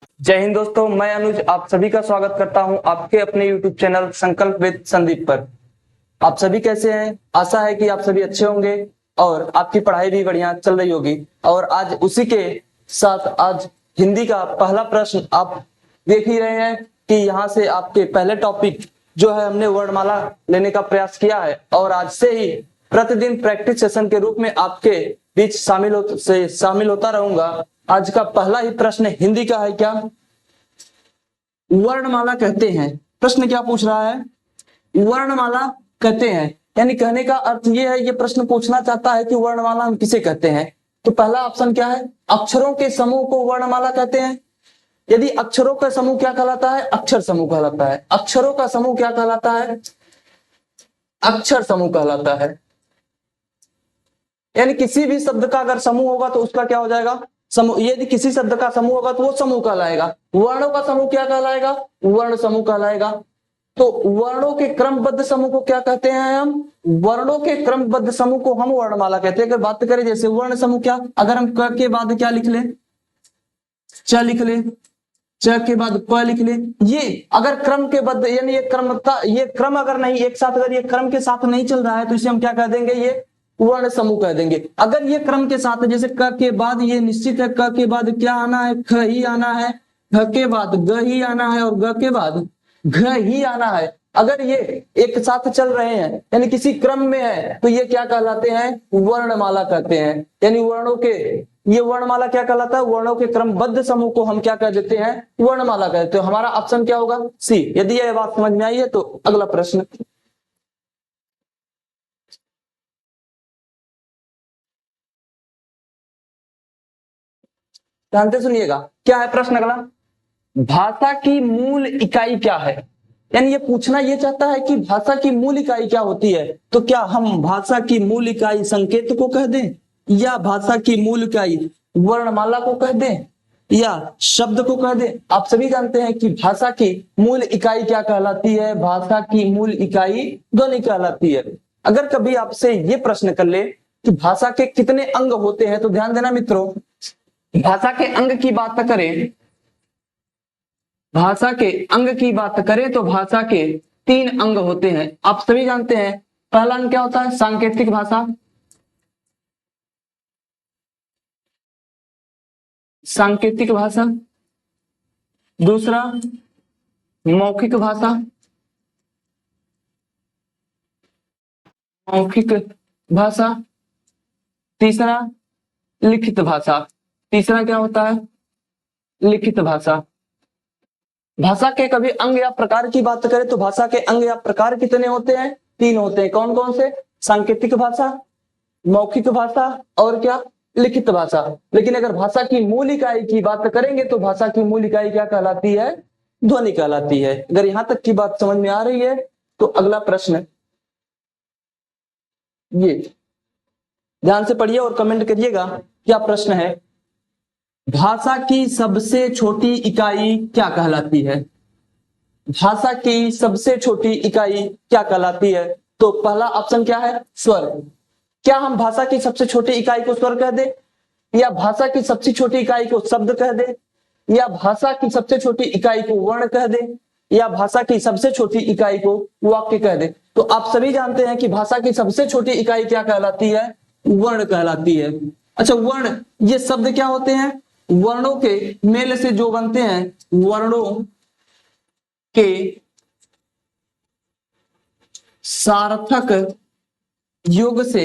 जय हिंद दोस्तों, मैं अनुज आप सभी का स्वागत करता हूं आपके अपने यूट्यूब चैनल संकल्प विद संदीप पर। आप सभी कैसे हैं? आशा है कि आप सभी अच्छे होंगे और आपकी पढ़ाई भी बढ़िया चल रही होगी। और आज उसी के साथ आज हिंदी का पहला प्रश्न आप देख ही रहे हैं कि यहाँ से आपके पहले टॉपिक जो है हमने वर्णमाला लेने का प्रयास किया है और आज से ही प्रतिदिन प्रैक्टिस सेशन के रूप में आपके बीच शामिल होता रहूंगा। आज का पहला ही प्रश्न हिंदी का है। क्या वर्णमाला कहते हैं? प्रश्न क्या पूछ रहा है? वर्णमाला कहते हैं, यानी कहने का अर्थ यह है, ये प्रश्न पूछना चाहता है कि वर्णमाला हम किसे कहते हैं। तो पहला ऑप्शन क्या है? अक्षरों के समूह को वर्णमाला कहते हैं। यदि अक्षरों का समूह क्या कहलाता है? अक्षर समूह कहलाता है। अक्षरों का समूह क्या कहलाता है? अक्षर समूह कहलाता है। यानी किसी भी शब्द का अगर समूह होगा तो उसका क्या हो जाएगा? समूह। यदि किसी शब्द का समूह होगा तो वो समूह कहलाएगा। वर्णों का समूह क्या कहलाएगा? वर्ण समूह कहलाएगा। तो वर्णों के क्रमबद्ध समूह को क्या कहते हैं हम? वर्णों के क्रमबद्ध समूह को हम वर्णमाला कहते हैं। अगर बात करें जैसे वर्ण समूह, क्या अगर हम क के बाद क्या लिख ले? च लिख ले, च के बाद प लिख ले। ये अगर क्रम के बद्ध, यानी ये क्रम अगर नहीं एक साथ, अगर ये क्रम के साथ नहीं चल रहा है तो इसे हम क्या कह देंगे? ये वर्ण समूह कह देंगे। अगर ये क्रम के साथ है, जैसे क के बाद ये निश्चित है, क के बाद क्या आना है? ख ही आना है, ख के बाद ग ही आना है और ग के बाद घ ही आना है। अगर ये एक साथ चल रहे हैं यानी किसी क्रम में है तो ये क्या कहलाते हैं? वर्णमाला कहते हैं। यानी वर्णों के, ये वर्णमाला क्या कहलाता है? वर्णों के क्रमबद्ध समूह को हम क्या कह देते हैं? वर्णमाला कहते हैं। हमारा ऑप्शन क्या होगा? सी। यदि यह बात समझ में आई है तो अगला प्रश्न ध्यान से सुनिएगा। क्या है प्रश्न अगला? भाषा की मूल इकाई क्या है? यानी ये पूछना ये चाहता है कि भाषा की मूल इकाई क्या होती है। तो क्या हम भाषा की मूल इकाई संकेत को कह दें, या भाषा की मूल इकाई वर्णमाला को कह दें, या शब्द को कह दें? आप सभी जानते हैं कि भाषा की मूल इकाई क्या कहलाती है? भाषा की मूल इकाई ध्वनि कहलाती है। अगर कभी आपसे ये प्रश्न कर ले कि भाषा के कितने अंग होते हैं, तो ध्यान देना मित्रों, भाषा के अंग की बात करें, भाषा के अंग की बात करें तो भाषा के 3 अंग होते हैं। आप सभी जानते हैं। पहला अंग क्या होता है? सांकेतिक भाषा, सांकेतिक भाषा। दूसरा मौखिक भाषा, मौखिक भाषा। तीसरा लिखित भाषा। तीसरा क्या होता है? लिखित भाषा। भाषा के कभी अंग या प्रकार की बात करें तो भाषा के अंग या प्रकार कितने होते हैं? 3 होते हैं। कौन कौन से? सांकेतिक भाषा, मौखिक भाषा और क्या? लिखित भाषा। लेकिन अगर भाषा की मूल इकाई की बात करेंगे तो भाषा की मूल इकाई क्या कहलाती है? ध्वनि कहलाती है। अगर यहां तक की बात समझ में आ रही है तो अगला प्रश्न ये ध्यान से पढ़िए और कमेंट करिएगा क्या प्रश्न है। भाषा की सबसे छोटी इकाई क्या कहलाती है? भाषा की सबसे छोटी इकाई क्या कहलाती है? तो पहला ऑप्शन क्या है? स्वर। क्या हम भाषा की सबसे छोटी इकाई को स्वर कह दें, या भाषा की सबसे छोटी इकाई को शब्द कह दें, या भाषा की सबसे छोटी इकाई को वर्ण कह दें, या भाषा की सबसे छोटी इकाई को वाक्य कह दें? तो आप सभी जानते हैं कि भाषा की सबसे छोटी इकाई क्या कहलाती है? वर्ण कहलाती है। अच्छा, वर्ण, ये शब्द क्या होते हैं? वर्णों के मेल से जो बनते हैं, वर्णों के सार्थक योग से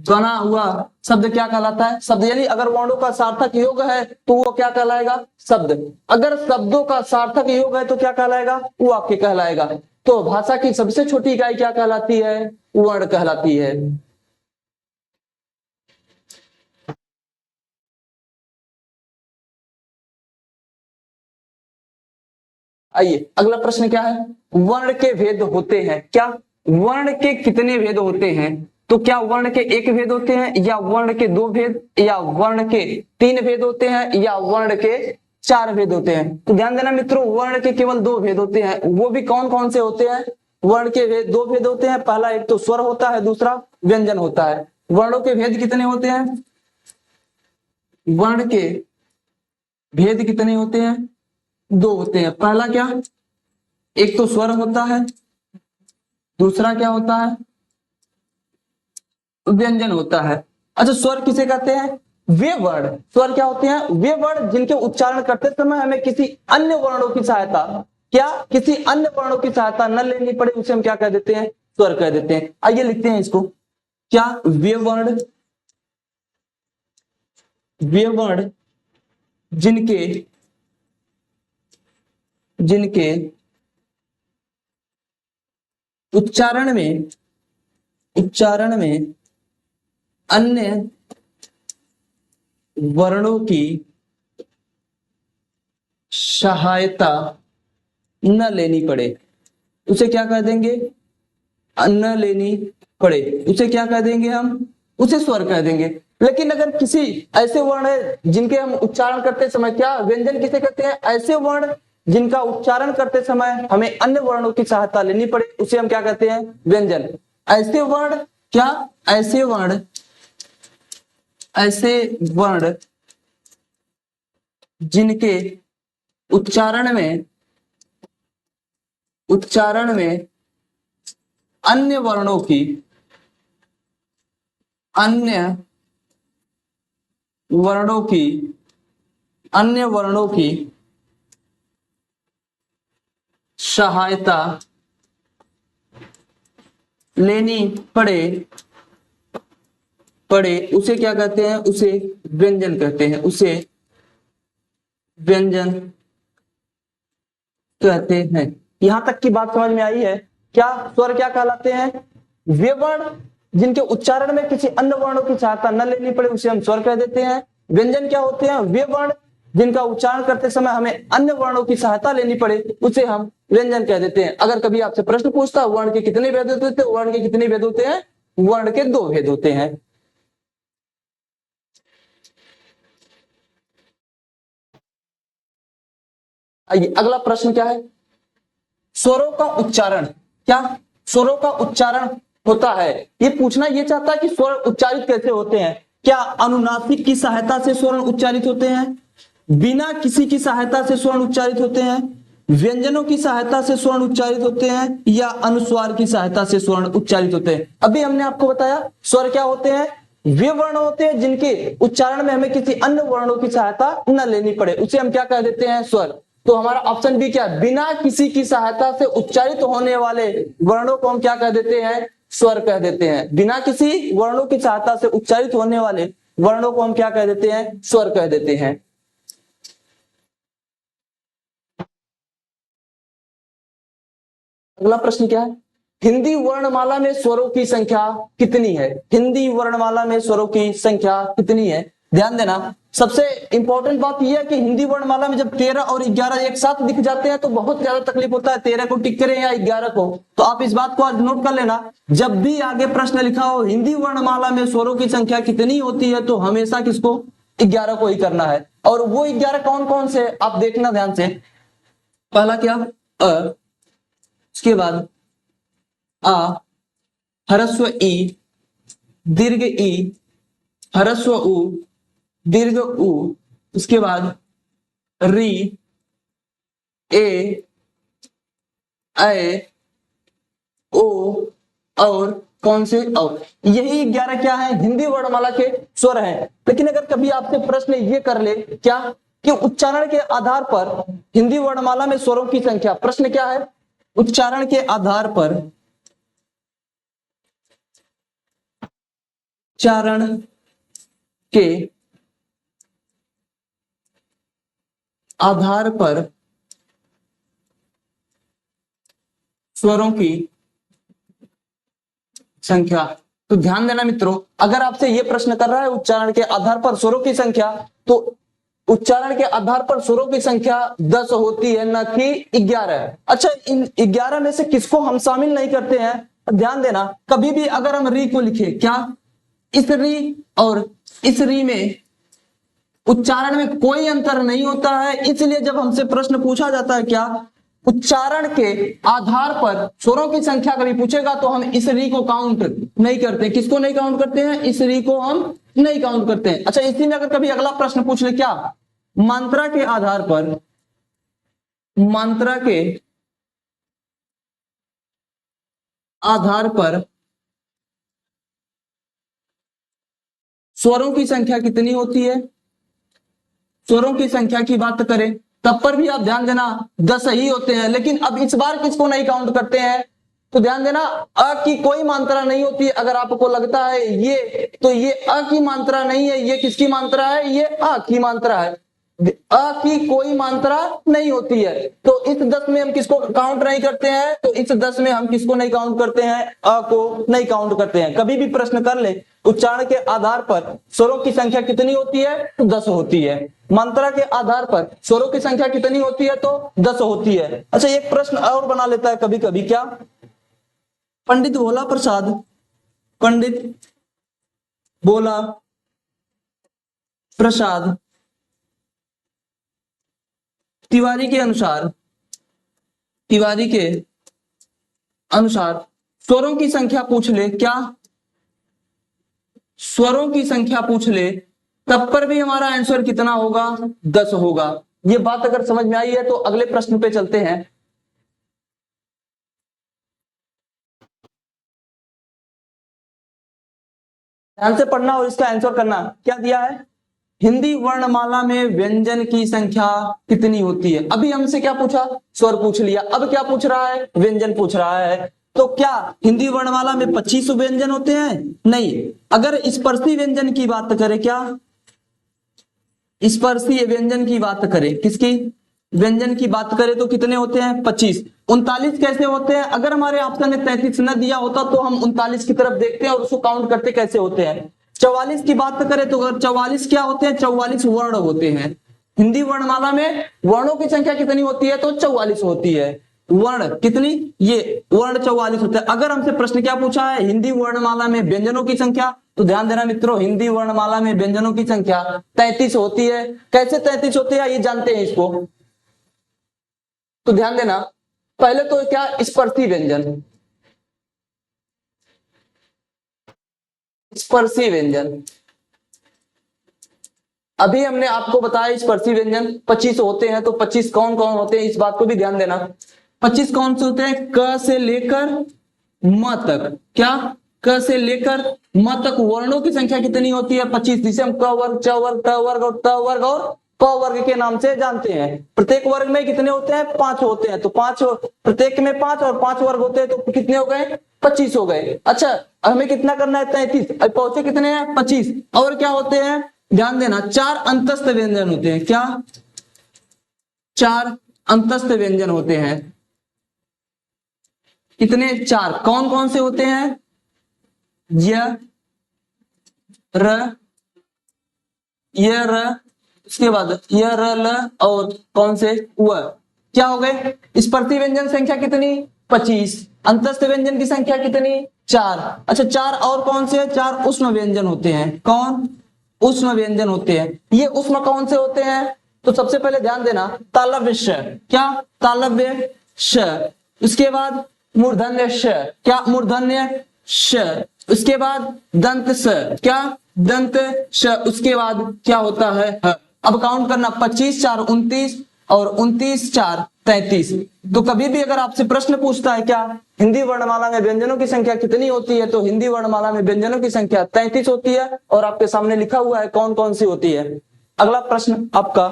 बना हुआ शब्द क्या कहलाता है? शब्द। यानी अगर वर्णों का सार्थक योग है तो वो क्या कहलाएगा? शब्द। अगर शब्दों का सार्थक योग है तो क्या कहलाएगा? वाक्य कहलाएगा। तो भाषा की सबसे छोटी इकाई क्या कहलाती है? वर्ण कहलाती है। आइए अगला प्रश्न क्या है? वर्ण के भेद होते हैं क्या? वर्ण के कितने भेद होते हैं? तो क्या वर्ण के 1 भेद होते हैं, या वर्ण के 2 भेद, या वर्ण के 3 भेद होते हैं, या वर्ण के 4 भेद होते हैं? तो ध्यान देना मित्रों, वर्ण के केवल 2 भेद होते हैं। वो भी कौन कौन से होते हैं? वर्ण के भेद 2 भेद होते हैं। पहला एक तो स्वर होता है, दूसरा व्यंजन होता है। वर्णों के भेद कितने होते हैं? वर्ण के भेद कितने होते हैं? दो होते हैं। पहला क्या? एक तो स्वर होता है, दूसरा क्या होता है? व्यंजन होता है। अच्छा, स्वर किसे कहते हैं? वे वर्ण। स्वर क्या होते हैं? वे वर्ण जिनके उच्चारण करते समय हमें किसी अन्य वर्णों की सहायता, क्या किसी अन्य वर्णों की सहायता न लेनी पड़े, उसे हम क्या कह देते हैं? स्वर कह देते हैं। आइए लिखते हैं इसको। क्या? वे वर्ण, वे वर्ण जिनके जिनके उच्चारण में अन्य वर्णों की सहायता न लेनी पड़े, उसे क्या कह देंगे? न लेनी पड़े, उसे क्या कह देंगे हम? उसे स्वर कह देंगे। लेकिन अगर किसी ऐसे वर्ण है जिनके हम उच्चारण करते समय, क्या व्यंजन किसे कहते हैं? ऐसे वर्ण जिनका उच्चारण करते समय हमें अन्य वर्णों की सहायता लेनी पड़े, उसे हम क्या कहते हैं? व्यंजन। ऐसे वर्ण, क्या? ऐसे वर्ण जिनके उच्चारण में अन्य वर्णों की सहायता लेनी पड़े उसे क्या कहते हैं? उसे व्यंजन कहते हैं। उसे व्यंजन कहते हैं। यहां तक की बात समझ में आई है? क्या स्वर क्या कहलाते हैं? वे वर्ण जिनके उच्चारण में किसी अन्य वर्णों की सहायता न लेनी पड़े, उसे हम स्वर कह देते हैं। व्यंजन क्या होते हैं? वे वर्ण जिनका उच्चारण करते समय हमें अन्य वर्णों की सहायता लेनी पड़े, उसे हम व्यंजन कह देते हैं। अगर कभी आपसे प्रश्न पूछता है वर्ण के कितने भेद होते हैं, वर्ण के कितने भेद होते हैं? वर्ण के दो भेद होते हैं। आइए अगला प्रश्न क्या है? स्वरों का उच्चारण, क्या स्वरों का उच्चारण होता है? ये पूछना ये चाहता है कि स्वर उच्चारित कैसे होते हैं। क्या अनुनासिक की सहायता से स्वर उच्चारित होते हैं? बिना किसी की सहायता से स्वर उच्चारित होते हैं? व्यंजनों की सहायता से स्वर उच्चारित होते हैं? या अनुस्वार की सहायता से स्वर उच्चारित होते हैं? अभी हमने आपको बताया स्वर क्या होते हैं? वे वर्ण होते हैं जिनके उच्चारण में हमें किसी अन्य वर्णों की सहायता न लेनी पड़े, उसे हम क्या कह देते हैं? स्वर। तो हमारा ऑप्शन बी क्या? बिना किसी की सहायता से उच्चारित होने वाले वर्णों को हम क्या कह देते हैं? स्वर कह देते हैं। बिना किसी वर्णों की सहायता से उच्चारित होने वाले वर्णों को हम क्या कह देते हैं? स्वर कह देते हैं। अगला प्रश्न क्या है? हिंदी वर्णमाला में स्वरों की संख्या कितनी है? हिंदी वर्णमाला में स्वरों की संख्या कितनी है? ध्यान देना, सबसे इंपॉर्टेंट बात यह है कि हिंदी वर्णमाला में जब 13 और 11 एक साथ दिख जाते हैं तो बहुत ज्यादा तकलीफ होता है, 13 को टिक करें या 11 को। तो आप इस बात को आज नोट कर लेना, जब भी आगे प्रश्न लिखा हो हिंदी वर्णमाला में स्वरों की संख्या कितनी होती है, तो हमेशा किसको? 11 को ही करना है। और वो 11 कौन कौन से आप देखना ध्यान से। पहला क्या? अ, उसके बाद आ, ह्रस्व ई, दीर्घ ई, ह्रस्व उ, दीर्घ उ, उसके बाद री, ए, ओ, और कौन से? और। यही 11 क्या है? हिंदी वर्णमाला के स्वर हैं। लेकिन अगर कभी आपसे प्रश्न ये कर ले क्या कि उच्चारण के आधार पर हिंदी वर्णमाला में स्वरों की संख्या, प्रश्न क्या है? उच्चारण के आधार पर, उच्चारण के आधार पर स्वरों की संख्या। तो ध्यान देना मित्रों, अगर आपसे यह प्रश्न कर रहा है उच्चारण के आधार पर स्वरों की संख्या, तो उच्चारण के आधार पर स्वरों की संख्या 10 होती है, न कि 11। अच्छा, इन 11 में से किसको हम शामिल नहीं करते हैं? ध्यान देना, कभी भी अगर हम री को लिखे, क्या इस री और इस री में उच्चारण में कोई अंतर नहीं होता है, इसलिए जब हमसे प्रश्न पूछा जाता है क्या उच्चारण के आधार पर स्वरों की संख्या कभी पूछेगा, तो हम इस री को काउंट नहीं करते। किसको नहीं काउंट करते हैं? इस री को हम नहीं काउंट करते हैं। अच्छा, इसी में अगर कभी अगला प्रश्न पूछ ले क्या मात्रा के आधार पर, मात्रा के आधार पर स्वरों की संख्या कितनी होती है? स्वरों की संख्या की बात करें तब पर भी आप ध्यान देना 10 ही होते हैं, लेकिन अब इस बार किसको नहीं काउंट करते हैं? तो ध्यान देना अ की कोई मात्रा नहीं होती है। अगर आपको लगता है ये, तो ये अ की मात्रा नहीं है, ये किसकी मात्रा है? ये अ की मात्रा है। अ की कोई मात्रा नहीं होती है, तो इस 10 में हम किसको काउंट नहीं करते हैं? तो इस 10 में हम किसको नहीं काउंट करते हैं? अ को नहीं काउंट करते हैं। कभी भी प्रश्न कर ले उच्चारण के आधार पर स्वरों की संख्या कितनी होती है? तो 10 होती है। मात्रा के आधार पर स्वरों की संख्या कितनी होती है? तो 10 होती है। अच्छा, एक प्रश्न और बना लेता है कभी कभी, क्या? पंडित भोला प्रसाद, पंडित भोला प्रसाद तिवारी के अनुसार, तिवारी के अनुसार स्वरों की संख्या पूछ ले, क्या? स्वरों की संख्या पूछ ले तब पर भी हमारा आंसर कितना होगा? 10 होगा। ये बात अगर समझ में आई है तो अगले प्रश्न पे चलते हैं। ध्यान से पढ़ना और इसका आंसर करना। क्या दिया है? हिंदी वर्णमाला में व्यंजन की संख्या कितनी होती है? अभी हमसे क्या पूछा? स्वर पूछ लिया। अब क्या पूछ रहा है? व्यंजन पूछ रहा है। तो क्या हिंदी वर्णमाला में 25 व्यंजन होते हैं? नहीं। अगर स्पर्शी व्यंजन की बात करें, क्या स्पर्शीय व्यंजन की बात करें, किसकी? व्यंजन की बात करें तो कितने होते हैं? 25। 39 कैसे होते हैं? अगर हमारे ऑप्शन में 33 न दिया होता तो हम 39 की तरफ देखते हैं और उसको काउंट करते कैसे होते हैं। 44 की बात करें तो 44 क्या होते हैं? 44 वर्ण होते हैं। हिंदी वर्णमाला में वर्णों की संख्या कितनी होती है? तो 44 होती है। वर्ण कितनी? ये वर्ण 44 होते हैं। अगर हमसे प्रश्न क्या पूछा है? हिंदी वर्णमाला में व्यंजनों की संख्या, तो ध्यान देना मित्रों, हिंदी वर्णमाला में व्यंजनों की संख्या 33 होती है। कैसे 33 होती है ये जानते हैं इसको, तो ध्यान देना। पहले तो क्या? स्पर्शी व्यंजन, स्पर्शी व्यंजन अभी हमने आपको बताया स्पर्शी व्यंजन 25 होते हैं। तो 25 कौन कौन होते हैं इस बात को भी ध्यान देना। 25 कौन से होते हैं? क से लेकर म तक। क्या? क से लेकर म तक वर्णों की संख्या कितनी होती है? 25, जिसे हम क वर्ग, च वर्ग, ट वर्ग और त वर्ग और प वर्ग के नाम से जानते हैं। प्रत्येक वर्ग में कितने होते हैं? 5 होते हैं। तो 5, प्रत्येक में 5 और 5 वर्ग होते हैं, तो कितने हो गए? 25 हो गए। अच्छा, हमें कितना करना है? 33। अब पहुंचे कितने हैं? 25। और क्या होते हैं? ध्यान देना, 4 अंतस्थ व्यंजन होते हैं। क्या? 4 अंतस्थ व्यंजन होते हैं। कितने? 4। कौन कौन से होते हैं? य, र, य, र, उसके बाद य, र, ल और कौन से? व। क्या हो गए? स्पर्शी व्यंजन संख्या कितनी? 25। अंतस्थ व्यंजन की संख्या कितनी? 4। अच्छा, 4 और कौन से? 4 उष्म व्यंजन होते हैं। कौन? उष्म व्यंजन होते हैं। ये उष्म कौन से होते हैं? तो सबसे पहले ध्यान देना, तालव्य श। क्या? तालव्य श। उसके बाद मूर्धन्य श। क्या? मूर्धन्य श। उसके बाद दंत स। क्या? दंत श। उसके बाद क्या होता है? ह। अब काउंट करना, 25 4 29 और 29 4 33। तो कभी भी अगर आपसे प्रश्न पूछता है क्या हिंदी वर्णमाला में व्यंजनों की संख्या कितनी होती है, तो हिंदी वर्णमाला में व्यंजनों की संख्या 33 होती है और आपके सामने लिखा हुआ है कौन कौन सी होती है। अगला प्रश्न आपका,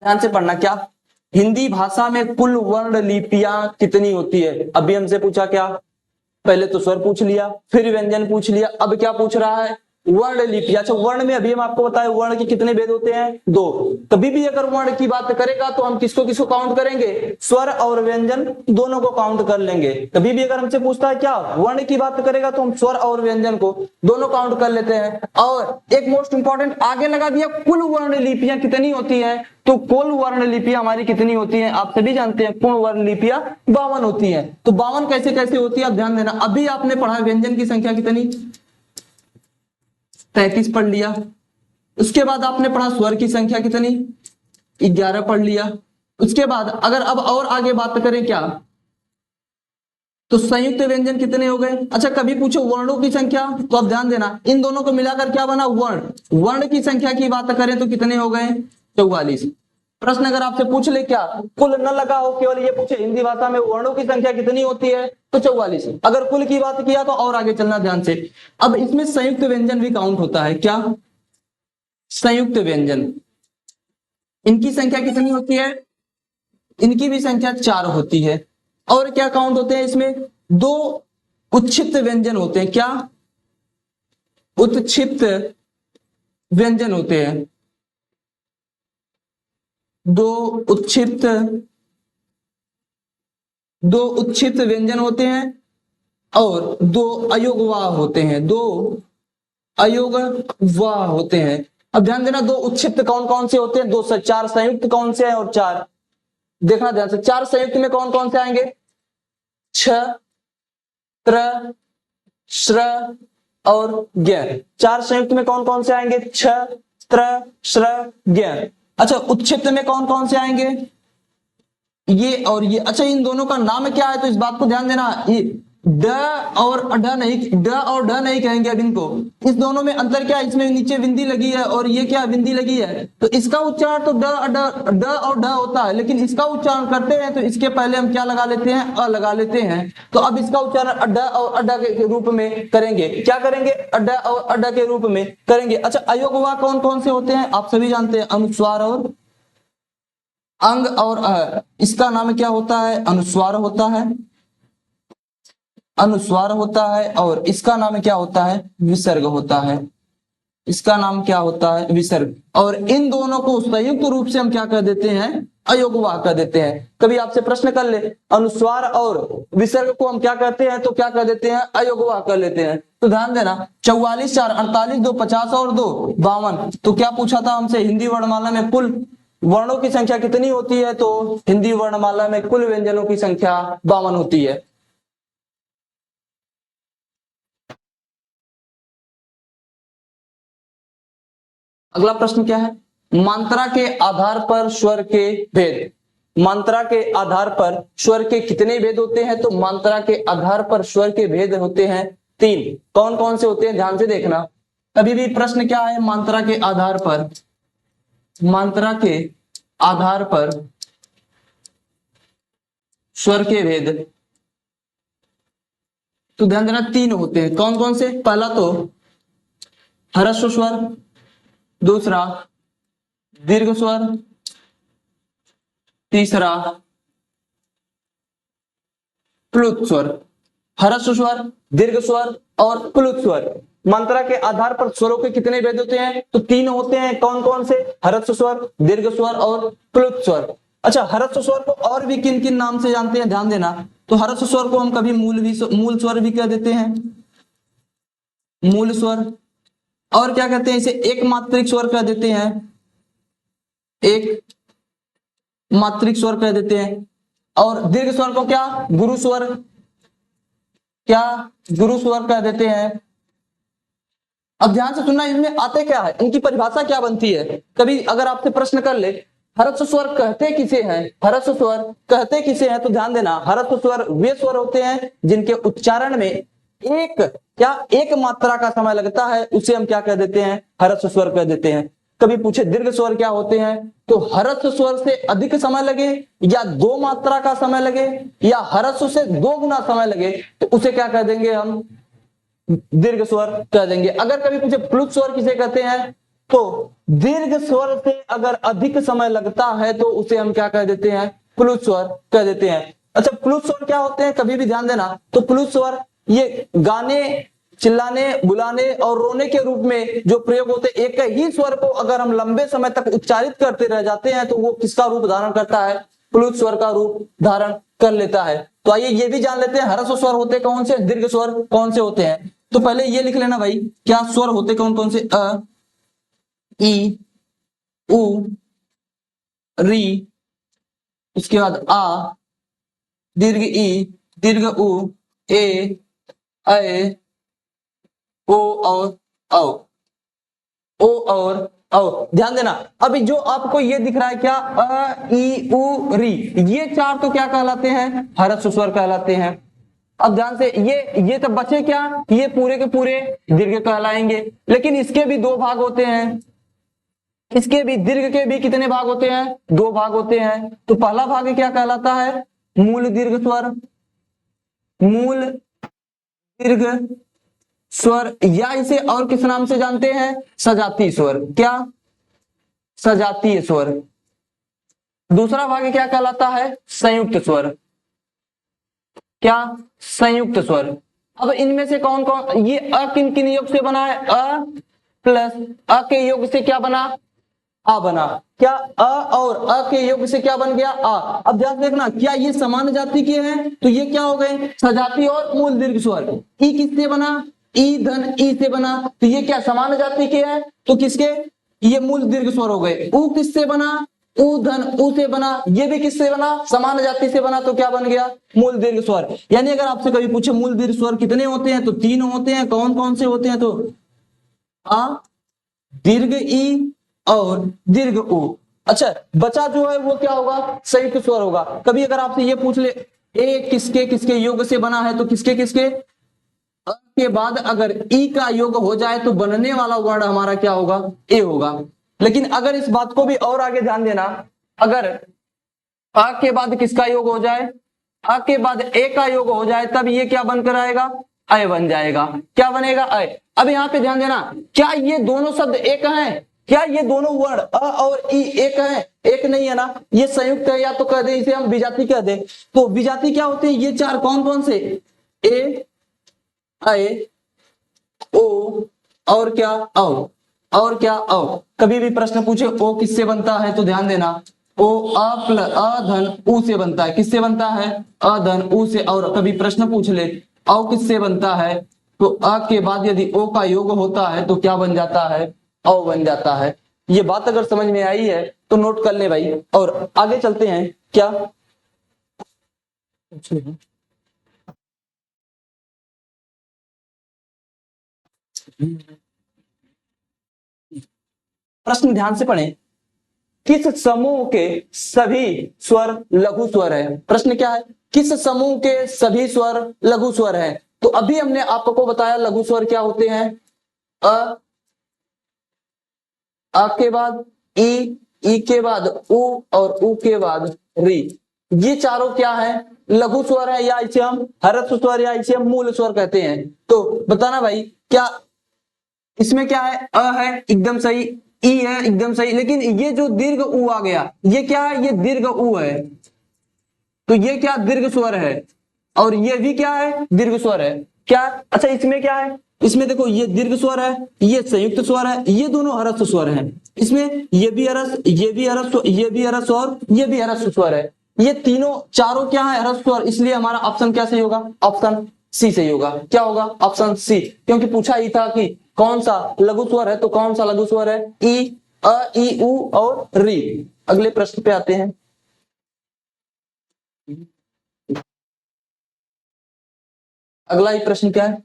ध्यान से पढ़ना। क्या? हिंदी भाषा में कुल वर्ण लिपियां कितनी होती है? अभी हमसे पूछा क्या? पहले तो स्वर पूछ लिया, फिर व्यंजन पूछ लिया, अब क्या पूछ रहा है? वर्ण लिपि। अच्छा, वर्ण में अभी हम आपको बताए वर्ण के कितने भेद होते हैं? 2। कभी भी अगर वर्ण की बात करेगा तो हम किसको किसको काउंट करेंगे? स्वर और व्यंजन दोनों को काउंट कर लेंगे। कभी भी अगर हमसे पूछता है क्या वर्ण की बात करेगा तो हम स्वर और व्यंजन को दोनों काउंट कर लेते हैं। और एक मोस्ट इंपॉर्टेंट आगे लगा दिया, कुल वर्ण लिपियां कितनी होती है? तो कुल वर्ण लिपियां हमारी कितनी होती हैं? आप सभी जानते हैं कुल वर्ण लिपियां 52 होती हैं। तो 52 कैसे कैसे होती है आप ध्यान देना। अभी आपने पढ़ा व्यंजन की संख्या कितनी? 33 पढ़ लिया। उसके बाद आपने पढ़ा स्वर की संख्या कितनी? 11 पढ़ लिया। उसके बाद अगर अब और आगे बात करें क्या तो संयुक्त व्यंजन कितने हो गए? अच्छा, कभी पूछो वर्णों की संख्या, तो आप ध्यान देना इन दोनों को मिलाकर क्या बना? वर्ण। वर्ण की संख्या की बात करें तो कितने हो गए? 44। प्रश्न अगर आपसे पूछ ले क्या कुल न लगा हो, केवल ये पूछे हिंदी भाषा में वर्णों की संख्या कितनी होती है, तो 44। अगर कुल की बात किया तो और आगे चलना ध्यान से। अब इसमें संयुक्त व्यंजन भी काउंट होता है। क्या? संयुक्त व्यंजन, इनकी संख्या कितनी होती है? इनकी भी संख्या 4 होती है। और क्या काउंट होते हैं इसमें? 2 उत्क्षिप्त व्यंजन होते हैं। क्या? उत्क्षिप्त व्यंजन होते हैं। 2 उत्क्षिप्त व्यंजन होते हैं और 2 अयोगवाह होते हैं। 2 अयोगवाह होते हैं। अब ध्यान देना, 2 उत्क्षिप्त कौन कौन से होते हैं? 2 से 4 संयुक्त कौन से हैं? और 4 देखना ध्यान से, 4 संयुक्त में कौन कौन से आएंगे? छ, त्र, श्र और ज्ञ। 4 संयुक्त में कौन कौन से आएंगे? छ, त्र, श्र, ज्ञ। अच्छा, उत्क्षिप्त में कौन कौन से आएंगे? ये और ये। अच्छा, इन दोनों का नाम क्या है? तो इस बात को ध्यान देना, ये ड और ड नहीं, ड और ड नहीं कहेंगे अब इनको। इस दोनों में अंतर क्या है? इसमें नीचे बिंदी लगी है और ये क्या बिंदी लगी है, तो इसका उच्चारण तो ड और ढ होता है, लेकिन इसका उच्चारण करते हैं तो इसके पहले हम क्या लगा लेते हैं? अ लगा लेते हैं। तो अब इसका उच्चारण अड्डा और अड्डा के रूप में करेंगे। क्या करेंगे? अड्डा और अड्डा के रूप में करेंगे। अच्छा, अयोगवाह कौन कौन से होते हैं? आप सभी जानते हैं, अनुस्वार और अंग और अ। इसका नाम क्या होता है? अनुस्वार होता है। अनुस्वार होता है। और इसका नाम क्या होता है? विसर्ग होता है। इसका नाम क्या होता है? विसर्ग। और इन दोनों को संयुक्त रूप से हम क्या कर देते हैं? अयोगवाह कर देते हैं। कभी आपसे प्रश्न कर ले, अनुस्वार और विसर्ग को हम क्या करते हैं? तो क्या कर देते हैं? अयोगवाह कर लेते हैं। तो ध्यान देना, 44 4 48, 2 50 और 2 52। तो क्या पूछा था हमसे? हिंदी वर्णमाला में कुल वर्णों की संख्या कितनी होती है? तो हिंदी वर्णमाला में कुल व्यंजनों की संख्या 52 होती है। अगला प्रश्न क्या है? मात्रा के आधार पर स्वर के भेद। मात्रा के आधार पर स्वर के कितने भेद होते हैं? तो मात्रा के आधार पर स्वर के भेद होते हैं 3। कौन कौन से होते हैं? ध्यान से देखना। कभी भी प्रश्न क्या है? मात्रा के आधार पर, मात्रा के आधार पर स्वर के भेद, तो ध्यान देना 3 होते हैं। कौन कौन से? पहला तो ह्रस्व स्वर, दूसरा दीर्घ स्वर, तीसरा प्लुत स्वर। ह्रस्व स्वर, दीर्घ स्वर और प्लुत स्वर। मात्रा के आधार पर स्वरों के कितने भेद होते हैं? तो 3 होते हैं। कौन कौन से? ह्रस्व स्वर, दीर्घ स्वर और प्लुत स्वर। अच्छा, ह्रस्व स्वर को और भी किन किन नाम से जानते हैं? ध्यान देना। तो ह्रस्व स्वर को हम कभी मूल स्वर भी कह देते हैं, मूल स्वर। और क्या कहते हैं? इसे एक मात्रिक स्वर कह देते हैं, एक मात्रिक स्वर कह देते हैं। और दीर्घ स्वर को क्या? गुरु स्वर, क्या? गुरु स्वर कह देते हैं। अब ध्यान से सुनना, इसमें आते क्या है, इनकी परिभाषा क्या बनती है। कभी अगर आपसे प्रश्न कर ले, ह्रस्व स्वर कहते किसे हैं? ह्रस्व स्वर कहते किसे हैं? तो ध्यान देना, ह्रस्व स्वर वे स्वर होते हैं जिनके उच्चारण में एक मात्रा का समय लगता है, उसे हम क्या कह देते हैं? ह्रस्व स्वर कह देते हैं। कभी पूछे दीर्घ स्वर क्या होते हैं? तो ह्रस्व स्वर से अधिक समय लगे, या 2 मात्रा का समय लगे, या ह्रस्व से 2 गुना समय लगे, तो उसे क्या कह देंगे? हम दीर्घ स्वर कह देंगे। अगर कभी पूछे प्लुत स्वर किसे कहते हैं? तो दीर्घ स्वर से अगर अधिक समय लगता है तो उसे हम क्या कह देते हैं? प्लुत स्वर कह देते हैं। अच्छा, प्लुत स्वर क्या होते हैं? कभी भी ध्यान देना, तो प्लुत स्वर ये गाने, चिल्लाने, बुलाने और रोने के रूप में जो प्रयोग होते हैं, एक ही स्वर को अगर हम लंबे समय तक उच्चारित करते रह जाते हैं तो वो किसका रूप धारण करता है? प्लुत स्वर का रूप धारण कर लेता है। तो आइए ये भी जान लेते हैं, ह्रस्व स्वर होते कौन से, दीर्घ स्वर कौन से होते हैं। तो पहले ये लिख लेना भाई, क्या स्वर होते कौन कौन से? अ, ई, उ, री, उसके बाद आ, दीर्घ ई, दीर्घ उ, ए, ऐ, ओ और औ, ओ और औ। ध्यान देना, अभी जो आपको ये दिख रहा है क्या, अ, ई, उ, री, ये 4 तो क्या कहलाते हैं? ह्रस्व स्वर कहलाते हैं। अब ध्यान से, ये तब बचे क्या, ये पूरे के पूरे दीर्घ कहलाएंगे। लेकिन इसके भी दो भाग होते हैं, इसके भी दीर्घ के भी कितने भाग होते हैं, दो भाग होते हैं। तो पहला भाग क्या कहलाता है, मूल दीर्घ स्वर, मूल दीर्घ स्वर, या इसे और किस नाम से जानते हैं, सजातीय स्वर। क्या, सजातीय स्वर। दूसरा भाग क्या कहलाता है, संयुक्त स्वर। क्या, संयुक्त स्वर। अब इनमें से कौन कौन, ये अ किन किन योग से बना है, अ प्लस अ के योग से क्या बना, आ बना। क्या, अ और अ के योग से क्या बन गया, आ। अब ध्यान देखना, क्या ये समान जाति के हैं, तो ये क्या हो गए, सजातीय और मूल दीर्घ स्वर। ई किससे बना, ई धन ई से बना, तो ये क्या समान जाति के हैं, तो किसके, ये मूल दीर्घ स्वर हो गए। ऊ किससे बना, ऊ धन ऊ से बना, ये भी किससे बना, समान जाति से बना, तो क्या बन गया, मूल दीर्घ स्वर। यानी अगर आपसे कभी पूछे मूल दीर्घ स्वर कितने होते हैं, तो तीन होते हैं। कौन कौन से होते हैं, तो आ, दीर्घ ई और दीर्घ ऊ। अच्छा, बचा जो है वो क्या होगा, संयुक्त स्वर होगा। कभी अगर आपसे ये पूछ ले, ए किसके किसके योग से बना है, तो किसके किसके, अ के बाद अगर ई का योग हो जाए तो बनने वाला वर्ण हमारा क्या होगा, ए होगा। लेकिन अगर इस बात को भी और आगे ध्यान देना, अगर अ के बाद किसका योग हो जाए, अ के बाद ए का योग हो जाए, तब ये क्या बनकर आएगा, अय बन जाएगा। क्या बनेगा, अय। अब यहाँ पे ध्यान देना, क्या ये दोनों शब्द एक हैं, क्या ये दोनों वर्ण अ और ई एक है, एक नहीं है ना, ये संयुक्त है। या तो कह दे इसे हम विजाति कह दे। तो विजाति क्या होते हैं, ये चार कौन कौन से, ए ए ओ और क्या औ, और क्या औ। कभी भी प्रश्न पूछे ओ किससे बनता है, तो ध्यान देना, ओ अ प्लस अ धन उ से बनता है। किससे बनता है, अ धन उ से। और कभी प्रश्न पूछ ले औ किससे बनता है, तो अ के बाद यदि ओ का योग होता है तो क्या बन जाता है, औ बन जाता है। ये बात अगर समझ में आई है तो नोट कर ले भाई, और आगे चलते हैं। क्या, प्रश्न ध्यान से पढ़ें, किस समूह के सभी स्वर लघु स्वर है। प्रश्न क्या है, किस समूह के सभी स्वर लघु स्वर है। तो अभी हमने आपको बताया लघु स्वर क्या होते हैं, अ, आ के बाद ई के बाद उ और उ के बाद री। ये चारों क्या है, लघु स्वर है, या इसे हम ह्रस्व स्वर या इसे हम मूल स्वर कहते हैं। तो बताना भाई, क्या इसमें क्या है, अ है एकदम सही, ई है एकदम सही, लेकिन ये जो दीर्घ उ आ गया, ये क्या है, ये दीर्घ उ है, तो ये क्या दीर्घ स्वर है, और ये भी क्या है, दीर्घ स्वर है। क्या, अच्छा इसमें क्या है, इसमें देखो ये दीर्घ स्वर है, ये संयुक्त स्वर है, ये दोनों ह्रस्व स्वर हैं। इसमें ये भी ह्रस्व, ये भी ह्रस्व, ये भी ह्रस्व और ये भी ह्रस्व स्वर है। ये तीनों चारों क्या है, ह्रस्व स्वर। इसलिए हमारा ऑप्शन क्या सही होगा, ऑप्शन सी सही होगा। क्या होगा, ऑप्शन सी। क्योंकि पूछा ही था कि कौन सा लघु स्वर है, तो कौन सा लघु स्वर है, ई, अ ई उ और री। अगले प्रश्न पे आते हैं। अगला ही प्रश्न क्या है,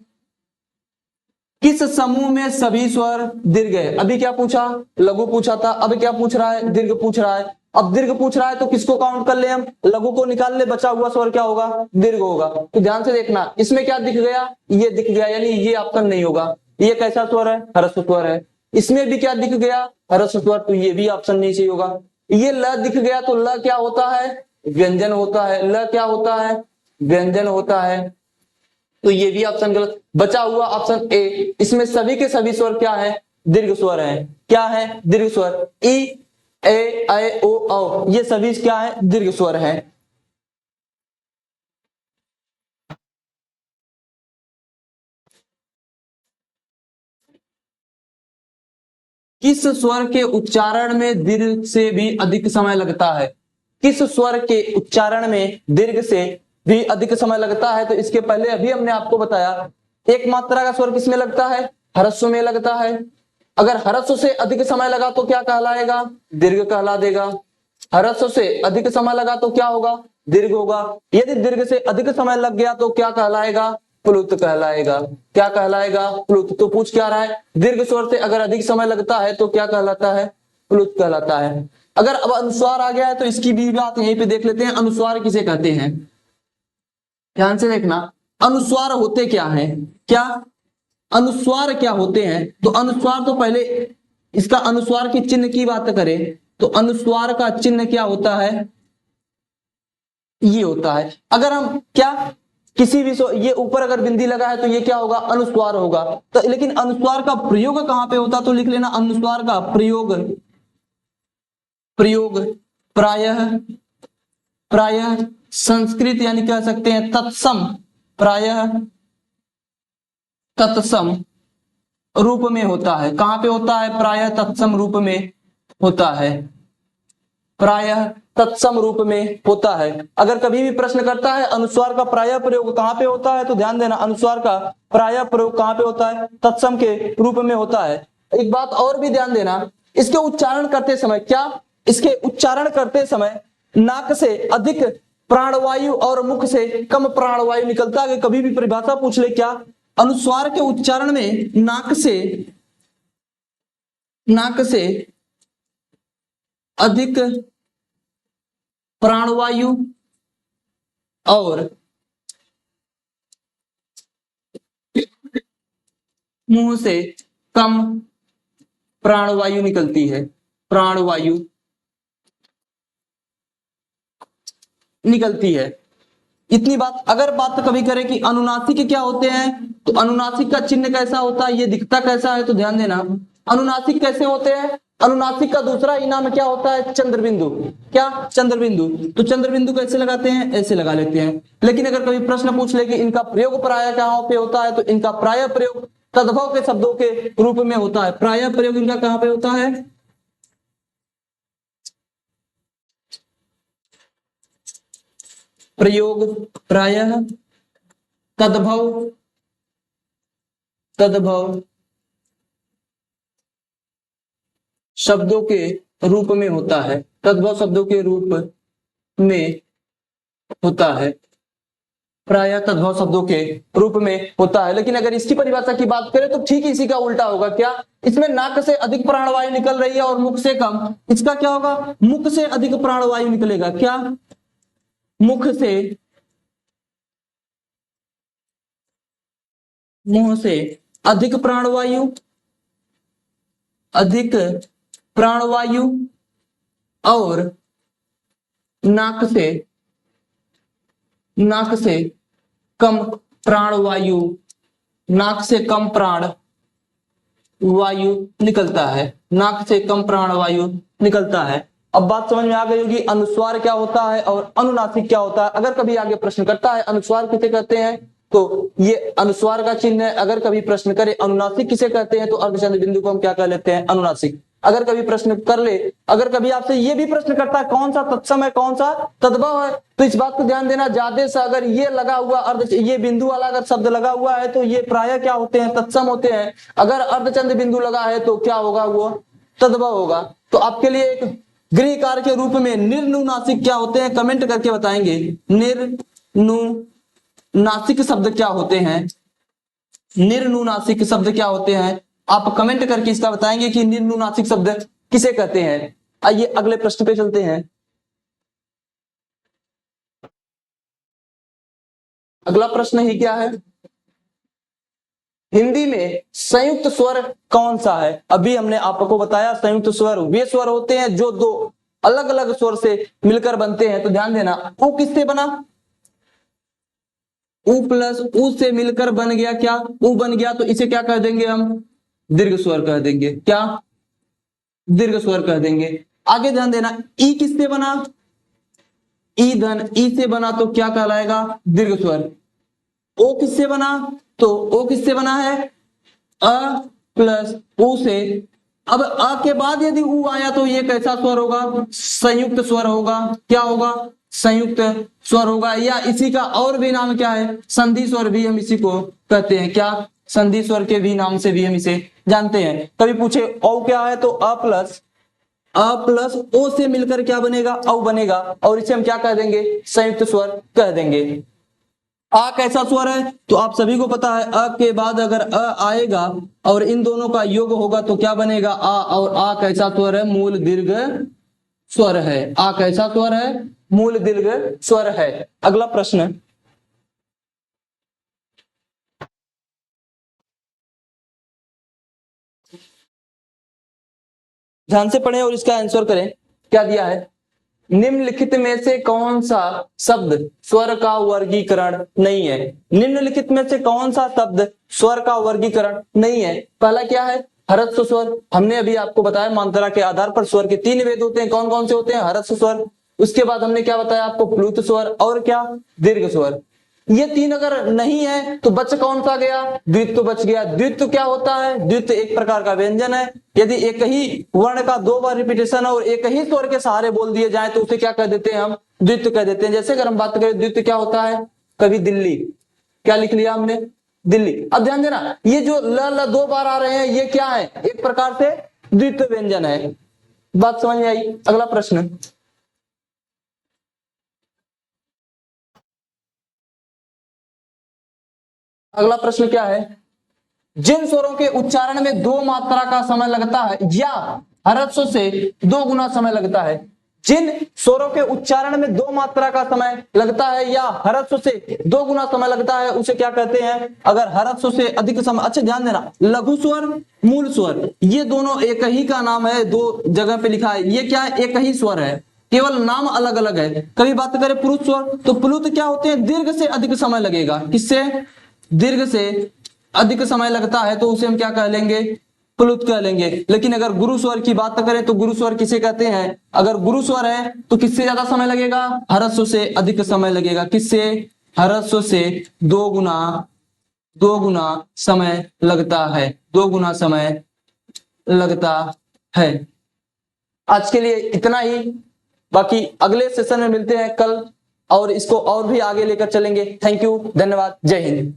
किस समूह में सभी स्वर दीर्घ है। अभी क्या पूछा, लघु पूछा था, अब क्या पूछ रहा है, दीर्घ पूछ रहा है। अब दीर्घ पूछ रहा है तो किसको काउंट कर ले हम, लघु को निकाल ले, बचा हुआ स्वर क्या होगा, दीर्घ होगा। तो ध्यान से देखना, इसमें क्या दिख गया, ये दिख गया, यानी ये ऑप्शन नहीं होगा। ये कैसा स्वर है, ह्रस्व स्वर है। इसमें भी क्या दिख गया, ह्रस्व स्वर, तो ये भी ऑप्शन नहीं सही होगा। ये ल दिख गया, तो ल क्या होता है, व्यंजन होता है। ल क्या होता है, व्यंजन होता है, तो ये भी ऑप्शन गलत। बचा हुआ ऑप्शन ए, इसमें सभी के सभी स्वर क्या है, दीर्घ स्वर है। क्या है, दीर्घ स्वर। ई ए ऐ ओ औ, ये सभी क्या है, दीर्घ स्वर है। किस स्वर के उच्चारण में दीर्घ से भी अधिक समय लगता है। किस स्वर के उच्चारण में दीर्घ से भी अधिक समय लगता है, तो इसके पहले अभी हमने आपको बताया, एक मात्रा का स्वर किसमें लगता है, ह्रस्व में लगता है। अगर ह्रस्व से अधिक समय लगा तो क्या कहलाएगा, दीर्घ कहला देगा। ह्रस्व से अधिक समय लगा तो क्या होगा, दीर्घ होगा। यदि दीर्घ से अधिक समय लग गया तो क्या कहलाएगा, प्लुत कहलाएगा। क्या कहलाएगा, प्लुत। तो पूछ क्या रहा है, दीर्घ स्वर से अगर अधिक समय लगता है तो क्या कहलाता है, प्लुत कहलाता है। अगर अब अनुस्वार आ गया है तो इसकी भी बात यहीं पे देख लेते हैं, अनुस्वार किसे कहते हैं। ध्यान से देखना, अनुस्वार होते क्या हैं, क्या अनुस्वार क्या होते हैं? तो अनुस्वार, तो पहले इसका अनुस्वार की चिन्ह की बात करें तो अनुस्वार का चिन्ह क्या होता है, ये होता है। अगर हम क्या किसी भी ये ऊपर अगर बिंदी लगा है तो ये क्या होगा, अनुस्वार होगा। तो लेकिन अनुस्वार का प्रयोग कहां पे होता, तो लिख लेना अनुस्वार का प्रयोग, प्रयोग प्रायः, प्रायः संस्कृत यानी कह सकते हैं तत्सम, प्रायः तत्सम रूप में होता है। कहां पे होता है, प्रायः तत्सम रूप में होता है, प्रायः तत्सम रूप में होता है। अगर कभी भी प्रश्न करता है अनुस्वार का प्रायः प्रयोग कहां पे होता है, तो ध्यान देना अनुस्वार का प्रायः प्रयोग कहां पे होता है, तत्सम के रूप में होता है। एक बात और भी ध्यान देना, इसके उच्चारण करते समय क्या, इसके उच्चारण करते समय नाक से अधिक प्राणवायु और मुख से कम प्राणवायु निकलता है। कभी भी परिभाषा पूछ ले, क्या अनुस्वार के उच्चारण में नाक से अधिक प्राणवायु और मुंह से कम प्राणवायु निकलती है, प्राणवायु निकलती है। इतनी बात। अगर बात कभी करें कि अनुनासिक क्या होते हैं, तो अनुनासिक का चिन्ह कैसा होता है, ये दिखता कैसा है, तो ध्यान देना अनुनासिक कैसे होते हैं। अनुनासिक का दूसरा ही नाम क्या होता है, चंद्रबिंदु। क्या, चंद्रबिंदु। तो चंद्रबिंदु कैसे लगाते हैं, ऐसे लगा लेते हैं। लेकिन अगर कभी प्रश्न पूछ ले कि इनका प्रयोग प्रायः कहां पे होता है, तो इनका प्रायः प्रयोग तद्भव के शब्दों के रूप में होता है। प्रायः प्रयोग इनका कहां पे होता है, प्रयोग प्रायः तद्भव शब्दों के रूप में होता है, तद्भव शब्दों के रूप में होता है, प्रायः तद्भव शब्दों के रूप में होता है। लेकिन अगर इसकी परिभाषा की बात करें तो ठीक इसी का उल्टा होगा। क्या, इसमें नाक से अधिक प्राणवायु निकल रही है और मुख से कम, इसका क्या होगा, मुख से अधिक प्राणवायु निकलेगा। क्या, मुख से अधिक प्राणवायु, अधिक प्राणवायु और नाक से कम प्राणवायु, नाक से कम प्राण वायु निकलता है, नाक से कम प्राणवायु निकलता है। अब बात समझ में आ गई होगी अनुस्वार क्या होता है और अनुनासिक क्या होता है। अगर कभी आगे प्रश्न करता है अनुस्वार किसे कहते हैं, तो ये अनुस्वार का चिन्ह है। अगर कभी प्रश्न करे अनुनासिक किसे कहते हैं, तो अर्धचंद्र बिंदु को हम क्या कह लेते हैं, अनुनासिक। अगर कभी प्रश्न कर ले, अगर कभी आपसे ये भी प्रश्न करता है कौन सा तत्सम है कौन सा तद्भव है, तो इस बात को ध्यान देना ज्यादा से अगर ये लगा हुआ ये बिंदु वाला अगर शब्द लगा हुआ है तो ये प्रायः क्या होते हैं, तत्सम होते हैं। अगर अर्धचंद्र बिंदु लगा है तो क्या होगा, वो तद्भव होगा। तो आपके लिए एक गृह कार्य के रूप में निर्नुनासिक क्या होते हैं, कमेंट करके बताएंगे। निर्नुनासिक शब्द क्या होते हैं, निर्नुनासिक शब्द क्या होते हैं, आप कमेंट करके इसका बताएंगे कि निर्नुनासिक शब्द किसे कहते हैं। आइए अगले प्रश्न पे चलते हैं। अगला प्रश्न ही क्या है, हिंदी में संयुक्त स्वर कौन सा है। अभी हमने आपको बताया संयुक्त स्वर वे स्वर होते हैं जो दो अलग अलग स्वर से मिलकर बनते हैं। तो ध्यान देना, उ किससे बना, उ प्लस उ से मिलकर बन गया क्या, उ बन गया, तो इसे क्या कह देंगे हम, दीर्घ स्वर कह देंगे। क्या, दीर्घ स्वर कह देंगे। आगे ध्यान देना, ई किससे बना, ई धन ई से बना तो क्या कहलाएगा, दीर्घ स्वर। ओ किससे बना, तो ओ किससे बना है, अ प्लस उ से। अब अ के बाद यदि उ आया तो ये कैसा स्वर होगा, संयुक्त स्वर होगा। क्या होगा, संयुक्त स्वर होगा। या इसी का और भी नाम क्या है, संधि स्वर भी हम इसी को कहते हैं। क्या, संधि स्वर के भी नाम से भी हम इसे जानते हैं। कभी पूछे औ क्या है, तो अ प्लस ओ से मिलकर क्या बनेगा, औ बनेगा, और इसे हम क्या कह देंगे, संयुक्त स्वर कह देंगे। आ कैसा स्वर है, तो आप सभी को पता है अ के बाद अगर अ आएगा और इन दोनों का योग होगा तो क्या बनेगा, आ। और आ कैसा स्वर है, मूल दीर्घ स्वर है। आ कैसा स्वर है, मूल दीर्घ स्वर है। अगला प्रश्न, ध्यान से पढ़ें और इसका आंसर करें। क्या दिया है, निम्नलिखित में से कौन सा शब्द स्वर का वर्गीकरण नहीं है। निम्नलिखित में से कौन सा शब्द स्वर का वर्गीकरण नहीं है। पहला क्या है, हरस्व स्वर। हमने अभी आपको बताया मात्रा के आधार पर स्वर के 3 वेद होते हैं। कौन कौन से होते हैं, हरस्व स्वर। उसके बाद हमने क्या बताया आपको, प्लुत स्वर और क्या, दीर्घ स्वर। ये 3 अगर नहीं है तो बच कौन सा गया, द्वित्व बच गया। द्वित्व क्या होता है, द्वित्व एक प्रकार का व्यंजन है। यदि एक ही वर्ण का 2 बार रिपीटेशन और एक ही स्वर के सहारे बोल दिए जाए तो उसे क्या कह देते हैं, हम द्वित्व कह देते हैं। जैसे अगर हम बात करें द्वित्व क्या होता है, कभी दिल्ली, क्या लिख लिया हमने, दिल्ली। अब ध्यान देना, ये जो ल 2 बार आ रहे हैं ये क्या है, एक प्रकार से द्वित्व व्यंजन है। बात समझ में आई। अगला प्रश्न, अगला प्रश्न क्या है, जिन स्वरों के उच्चारण में 2 मात्रा का समय लगता है या हरस्व से 2 गुना समय लगता है। जिन स्वरों के उच्चारण में 2 मात्रा का समय लगता है या हरस्व से 2 गुना समय लगता है उसे क्या कहते हैं। अगर हरस्व से अधिक समय, अच्छा ध्यान देना, लघु स्वर, मूल स्वर, ये दोनों एक ही का नाम है। 2 जगह पे लिखा है, ये क्या है, एक ही स्वर है, केवल नाम अलग अलग है। कभी बात करें पुरुष स्वर तो प्लुत क्या होते हैं, दीर्घ से अधिक समय लगेगा। किससे, दीर्घ से अधिक समय लगता है तो उसे हम क्या कह लेंगे, प्लुत कह लेंगे। लेकिन अगर गुरु स्वर की बात करें तो गुरु स्वर किसे कहते हैं, अगर गुरु स्वर है तो किससे ज्यादा समय लगेगा, हरस्व से अधिक समय लगेगा। किससे, हरस्व से 2 गुना समय लगता है, 2 गुना समय लगता है। आज के लिए इतना ही, बाकी अगले सेशन में मिलते हैं कल और इसको और भी आगे लेकर चलेंगे। थैंक यू, धन्यवाद, जय हिंद।